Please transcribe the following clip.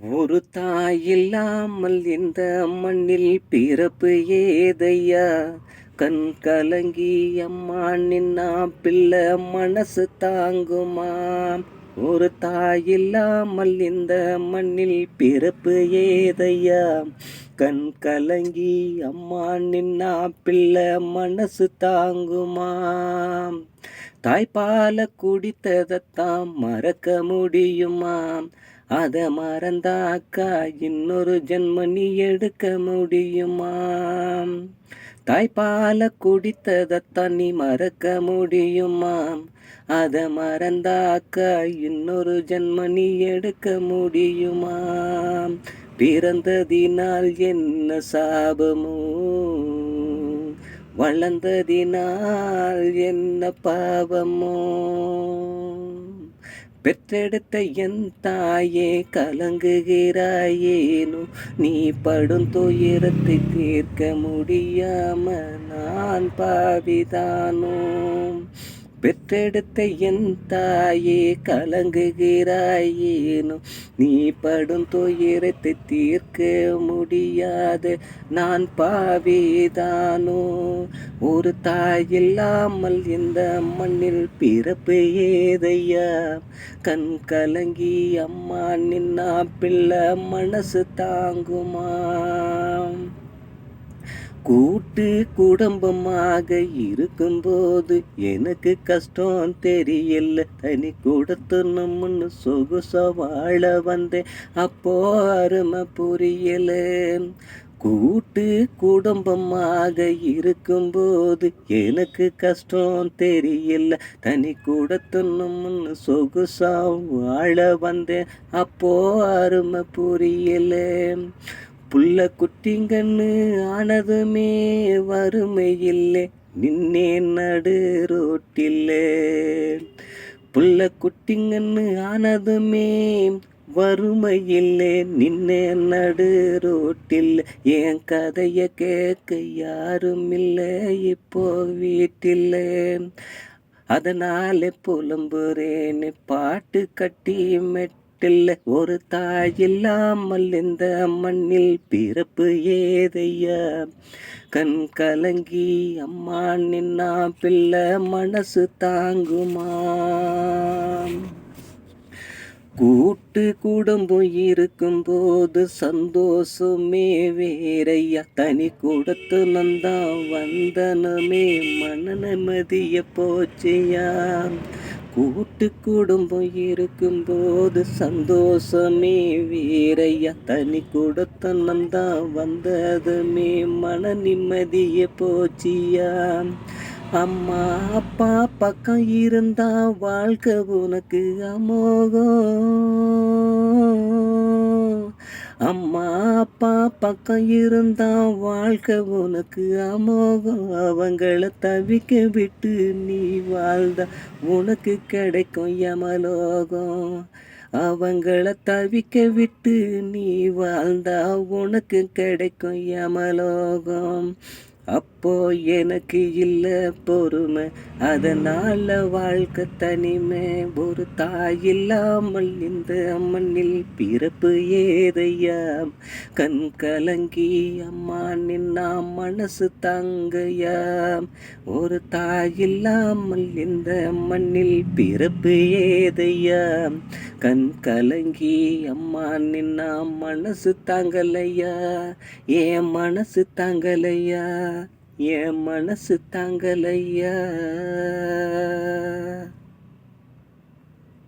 ஒரு தாய் இல்லாமல் இந்த மண்ணில் பிறப்பு ஏதையா? கண் கலங்கி அம்மா நின்னா பிள்ளை மனசு தாங்குமா? ஒரு தாய் இல்லாமல் இந்த மண்ணில் பிறப்பு ஏதையா? கண் கலங்கி அம்மா நின்னா பிள்ளை மனசு தாங்குமா? தாய்ப்பால குடித்ததைத்தான் மறக்க முடியுமா? அத மறந்தாக்கா இன்னொரு ஜென்ம நீ எடுக்க முடியுமா? தாய்ப்பால குடித்ததைத்தான் நீ மறக்க முடியுமா? அத மறந்தாக்கா இன்னொரு ஜென்ம நீ எடுக்க முடியுமா? பிறந்ததினால் என்ன சாபமோ, வளர்ந்ததினால் என்ன பாவமோ? பெற்றெடுத்த என் தாயே கலங்குகிறாயேனோ, நீ படும் துயரத்தை தீர்க்க முடியாம நான் பாவிதானோ? பெற்றெடுத்த என் தாயே கலங்குகிறாயேனோ, நீ படும் துயரத்தை தீர்க்க முடியாது நான் பாவிதானோ? ஒரு தாய் இல்லாமல் இந்த மண்ணில் பிறப்பு ஏதையா? கண் கலங்கி அம்மா நின்னா பிள்ளை மனசு தாங்குமா? கூட்டு குடும்பமாக இருக்கும்போது எனக்கு கஷ்டம் தெரியல, தனி கொடுத்தணும்னு சொகுச வாழ வந்தேன், அப்போ அருமை புரியல. கூட்டு குடும்பமாக இருக்கும்போது எனக்கு கஷ்டம் தெரியல, தனி கொடுத்தணும்னு சொகுசா வாழ வந்தேன், அப்போ அருமை புரியல. புள்ள குட்டிங்கன்னு ஆனதுமே வறுமை இல்லை, நின்னே நடு ரோட்டில்லே. புள்ள குட்டிங்கன்னு ஆனதுமே வறுமை இல்லை, நின்னே நடு ரோட்டில். என் கதைய கேட்க யாரும் இல்லை இப்போ வீட்டில், அதனால புலம்புறேன்னு பாட்டு கட்டி மெட்டில்ல. ஒரு தாய் இல்லாமல் இந்த மண்ணில் பிறப்பு ஏதையா? கண் கலங்கி அம்மா நின்னா பிள்ளை மனசு தாங்குமா? கூட்டு குடும்பம் இருக்கும்போது சந்தோஷமே வேறையா, தனி கொடுத்து நந்தா வந்தனமே மன நிம்மதிய போச்சியா? கூட்டு குடும்பம் இருக்கும்போது சந்தோஷமே வேறையா, தனி கொடுத்து நந்தா வந்ததுமே மன நிம்மதிய போச்சியா? அம்மா அப்பா பக்கம் இருந்தா வாழ்க்கை உனக்கு அமோகம். அம்மா அப்பா பக்கம் இருந்தா வாழ்க்கை உனக்கு அமோகம். அவங்கள தவிக்க விட்டு நீ வாழ்ந்தா உனக்கு கிடைக்கும் யமலோகம். அவங்கள தவிக்க விட்டு நீ வாழ்ந்தா உனக்கு கிடைக்கும் யமலோகம். அப்போ எனக்கு இல்ல பொறுமை, அதனால வாழ்க்கை தனிமை. ஒரு தாய் இல்லாமல் இந்த மண்ணில் பிறப்பு ஏதையா? கண் கலங்கி அம்மா நின்னா மனசு தாங்கையா? ஒரு தாய் இல்லாமல் இந்த மண்ணில் பிறப்பு ஏதையா? கண் கலங்கி அம்மா நின்னா மனசு தாங்கலையா? என் மனசு தாங்கலையா? என் மனசு தாங்கலையா?